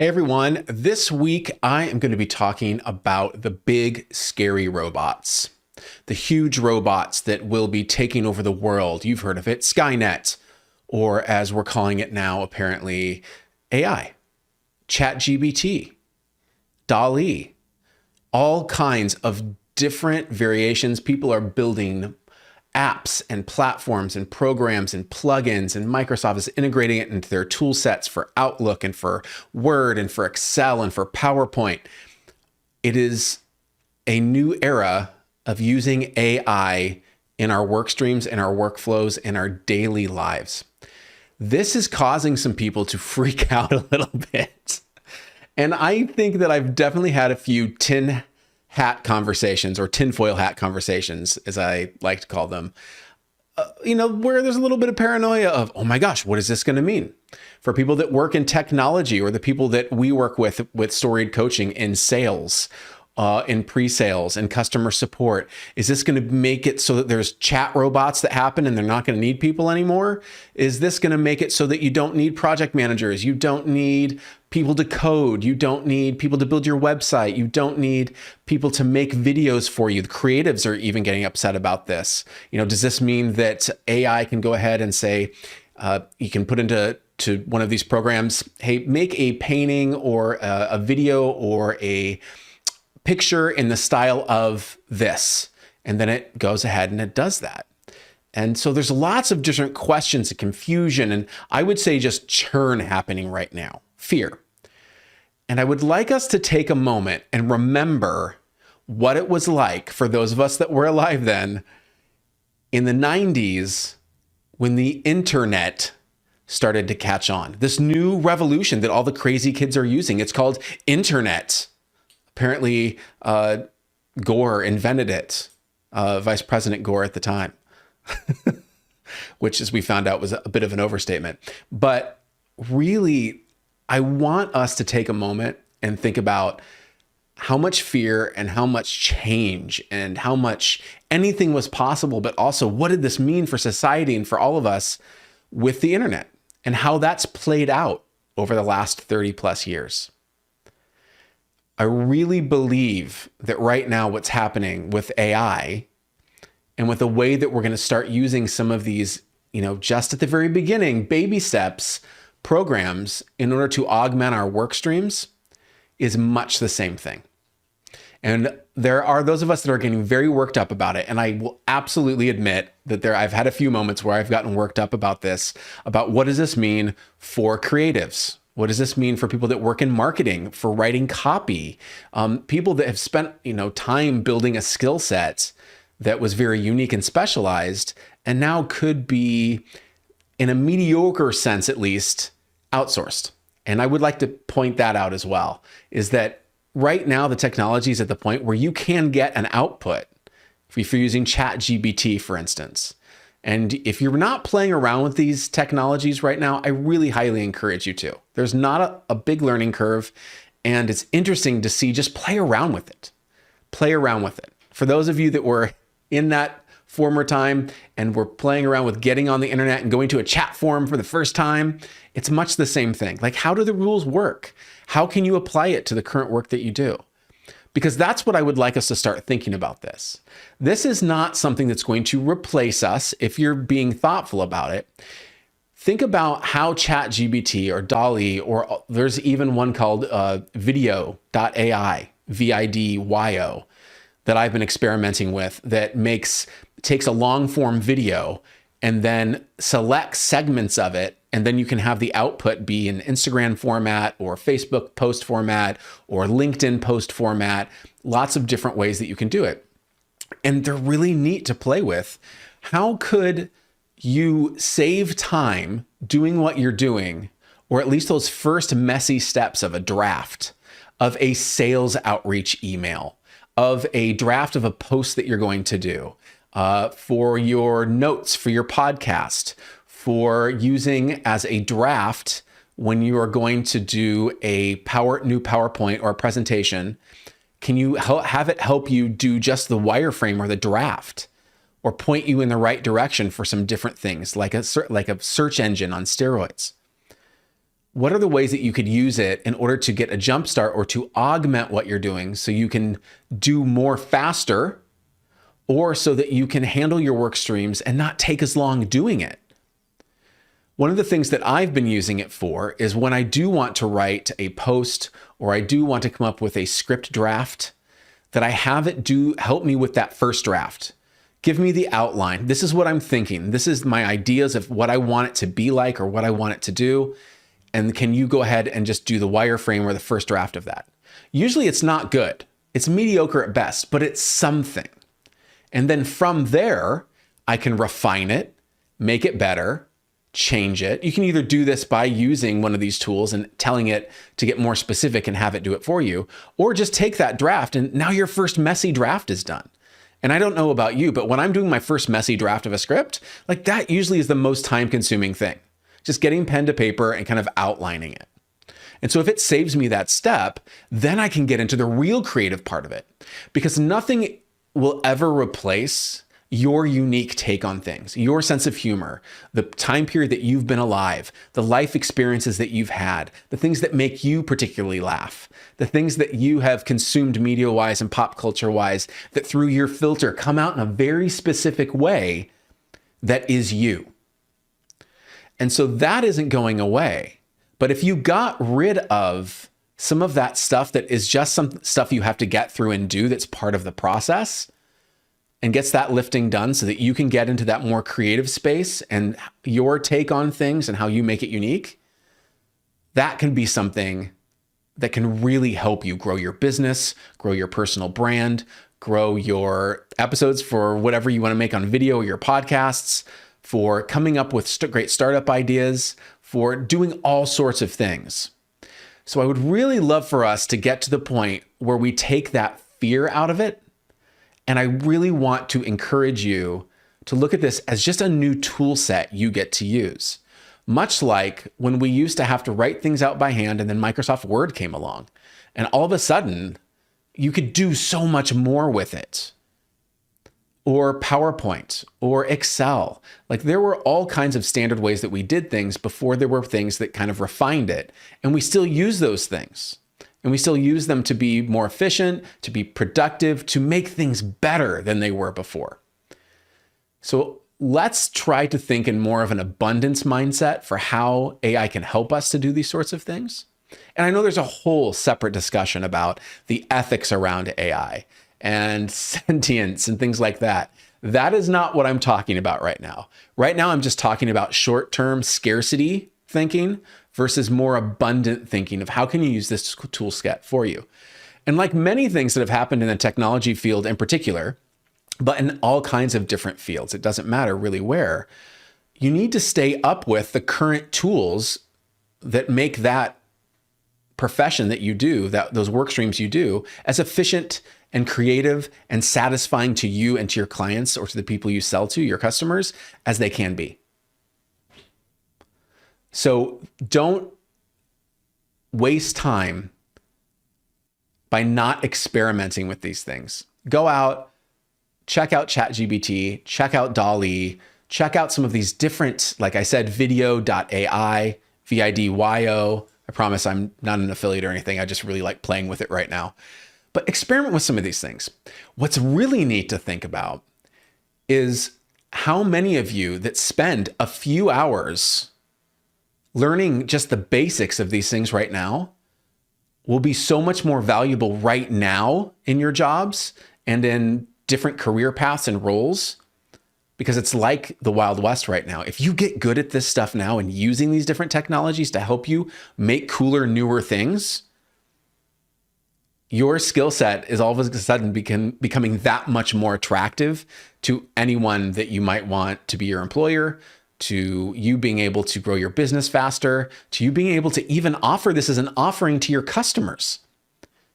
Hey everyone, this week I am going to be talking about the big scary robots. The huge robots that will be taking over the world. You've heard of it, Skynet, or as we're calling it now, apparently, AI, ChatGPT, DALL-E, all kinds of different variations. People are building apps and platforms and programs and plugins, and Microsoft is integrating it into their tool sets for Outlook and for Word and for Excel and for PowerPoint. It is a new era of using AI in our work streams, in our workflows, in our daily lives. This is causing some people to freak out a little bit. And I think that I've definitely had a few tin hat conversations, or tinfoil hat conversations, as I like to call them, where there's a little bit of paranoia of, oh my gosh, what is this going to mean? For people that work in technology, or the people that we work with Storied Coaching in sales, in pre-sales and customer support, is this going to make it so that there's chat robots that happen and they're not going to need people anymore? Is this going to make it so that you don't need project managers? You don't need people to code. You don't need people to build your website. You don't need people to make videos for you. The creatives are even getting upset about this. Does this mean that AI can go ahead and say, you can put into one of these programs, hey, make a painting or a video or a picture in the style of this. And then it goes ahead and it does that. And so there's lots of different questions and confusion, and I would say just churn happening right now, fear. And I would like us to take a moment and remember what it was like for those of us that were alive then in the 90s when the internet started to catch on. This new revolution that all the crazy kids are using. It's called internet. Apparently, Gore invented it, Vice President Gore at the time, which, as we found out, was a bit of an overstatement. But really, I want us to take a moment and think about how much fear and how much change and how much anything was possible, but also what did this mean for society and for all of us with the internet and how that's played out over the last 30 plus years. I really believe that right now what's happening with AI and with the way that we're going to start using some of these, just at the very beginning, baby steps, programs in order to augment our work streams is much the same thing. And there are those of us that are getting very worked up about it. And I will absolutely admit that I've had a few moments where I've gotten worked up about this, about what does this mean for creatives? What does this mean for people that work in marketing, for writing copy, people that have spent, time building a skill set that was very unique and specialized, and now could be, in a mediocre sense at least, outsourced. And I would like to point that out as well, is that right now the technology is at the point where you can get an output if you're using ChatGPT, for instance. And if you're not playing around with these technologies right now, I really highly encourage you to. There's not a big learning curve, and it's interesting to see, just play around with it. Play around with it. For those of you that were in that former time and were playing around with getting on the internet and going to a chat forum for the first time, it's much the same thing. Like, how do the rules work? How can you apply it to the current work that you do? Because that's what I would like us to start thinking about this. This is not something that's going to replace us if you're being thoughtful about it. Think about how ChatGPT or DALL-E, or there's even one called video.ai, VIDYO, that I've been experimenting with, that takes a long form video and then selects segments of it. And then you can have the output be in Instagram format or Facebook post format or LinkedIn post format, lots of different ways that you can do it. And they're really neat to play with. How could you save time doing what you're doing, or at least those first messy steps of a draft, of a sales outreach email, of a draft of a post that you're going to do, for your notes, for your podcast, for using as a draft when you are going to do a new PowerPoint or a presentation? Can you have it help you do just the wireframe or the draft, or point you in the right direction for some different things, like a search engine on steroids? what are the ways that you could use it in order to get a jump start or to augment what you're doing so you can do more faster, or so that you can handle your work streams and not take as long doing it? One of the things that I've been using it for is when I do want to write a post or I do want to come up with a script draft, that I have it help me with that first draft. Give me the outline. This is what I'm thinking. This is my ideas of what I want it to be like or what I want it to do. And can you go ahead and just do the wireframe or the first draft of that? Usually it's not good. It's mediocre at best, but it's something. And then from there, I can refine it, make it better, change it. You can either do this by using one of these tools and telling it to get more specific and have it do it for you, or just take that draft and now your first messy draft is done. And I don't know about you, but when I'm doing my first messy draft of a script, like that usually is the most time-consuming thing. Just getting pen to paper and kind of outlining it. And so if it saves me that step, then I can get into the real creative part of it, because nothing will ever replace your unique take on things, your sense of humor, the time period that you've been alive, the life experiences that you've had, the things that make you particularly laugh, the things that you have consumed media-wise and pop culture-wise that through your filter come out in a very specific way that is you. And so that isn't going away. But if you got rid of some of that stuff that is just some stuff you have to get through and do that's part of the process, and gets that lifting done so that you can get into that more creative space and your take on things and how you make it unique, that can be something that can really help you grow your business, grow your personal brand, grow your episodes for whatever you want to make on video or your podcasts, for coming up with great startup ideas, for doing all sorts of things. So I would really love for us to get to the point where we take that fear out of it. And I really want to encourage you to look at this as just a new tool set you get to use. Much like when we used to have to write things out by hand and then Microsoft Word came along. And all of a sudden, you could do so much more with it. Or PowerPoint or Excel. Like there were all kinds of standard ways that we did things before there were things that kind of refined it. And we still use those things. And we still use them to be more efficient, to be productive, to make things better than they were before. So let's try to think in more of an abundance mindset for how AI can help us to do these sorts of things. And I know there's a whole separate discussion about the ethics around AI and sentience and things like that. That is not what I'm talking about right now. Right now, I'm just talking about short-term scarcity thinking versus more abundant thinking of how can you use this tool set for you. And like many things that have happened in the technology field in particular, but in all kinds of different fields, it doesn't matter really where, you need to stay up with the current tools that make that profession that you do, those work streams you do, as efficient and creative and satisfying to you and to your clients or to the people you sell to, your customers, as they can be. So don't waste time by not experimenting with these things. Go out, check out ChatGPT, check out DALL-E, check out some of these different, like I said, video.ai, VIDYO. I promise I'm not an affiliate or anything. I just really like playing with it right now. But experiment with some of these things. What's really neat to think about is how many of you that spend a few hours learning just the basics of these things right now will be so much more valuable right now in your jobs and in different career paths and roles, because it's like the Wild West right now. If you get good at this stuff now and using these different technologies to help you make cooler, newer things, your skill set is all of a sudden becoming that much more attractive to anyone that you might want to be your employer, to you being able to grow your business faster, to you being able to even offer this as an offering to your customers.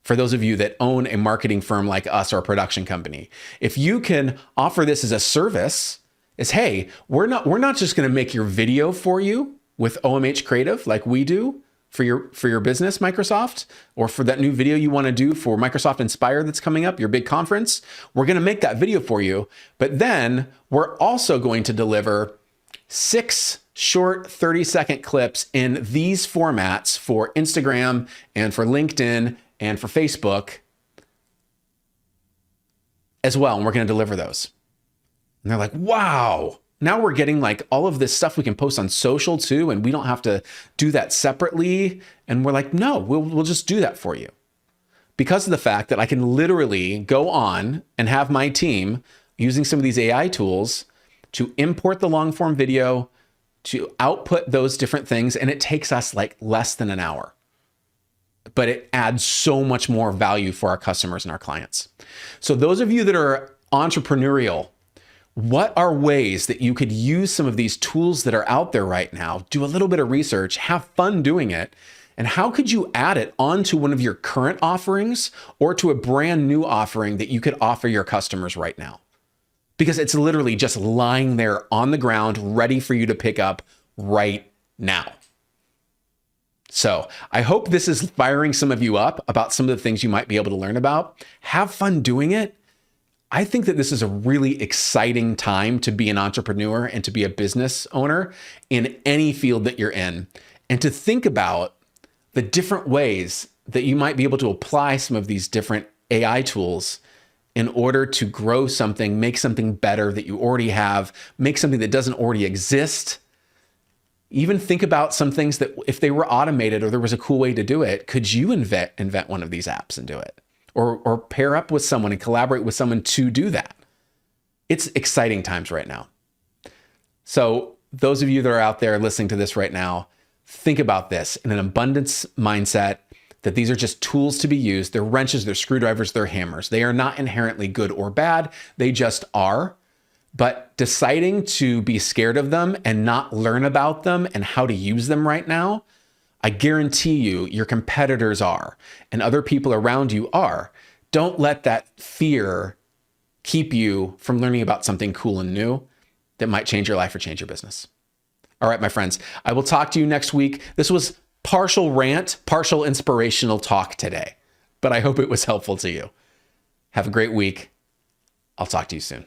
For those of you that own a marketing firm like us or a production company, if you can offer this as a service, is hey, we're not just going to make your video for you with OMH Creative like we do for your business, Microsoft, or for that new video you want to do for Microsoft Inspire that's coming up, your big conference. We're going to make that video for you, but then we're also going to deliver 6 short 30-second clips in these formats for Instagram and for LinkedIn and for Facebook as well. And we're going to deliver those. And they're like, wow, now we're getting like all of this stuff we can post on social too. And we don't have to do that separately. And we're like, no, we'll just do that for you. Because of the fact that I can literally go on and have my team using some of these AI tools to import the long form video, to output those different things. And it takes us like less than an hour, but it adds so much more value for our customers and our clients. So those of you that are entrepreneurial, what are ways that you could use some of these tools that are out there right now? Do a little bit of research, have fun doing it. And how could you add it onto one of your current offerings or to a brand new offering that you could offer your customers right now? Because it's literally just lying there on the ground, ready for you to pick up right now. So I hope this is firing some of you up about some of the things you might be able to learn about. Have fun doing it. I think that this is a really exciting time to be an entrepreneur and to be a business owner in any field that you're in, and to think about the different ways that you might be able to apply some of these different AI tools in order to grow something, make something better that you already have, make something that doesn't already exist. Even think about some things that if they were automated or there was a cool way to do it, could you invent one of these apps and do it? Or pair up with someone and collaborate with someone to do that. It's exciting times right now. So those of you that are out there listening to this right now, think about this in an abundance mindset, that these are just tools to be used. They're wrenches, they're screwdrivers, they're hammers. They are not inherently good or bad. They just are. But deciding to be scared of them and not learn about them and how to use them right now, I guarantee you your competitors are and other people around you are. Don't let that fear keep you from learning about something cool and new that might change your life or change your business. All right, my friends, I will talk to you next week. This was partial rant, partial inspirational talk today, but I hope it was helpful to you. Have a great week. I'll talk to you soon.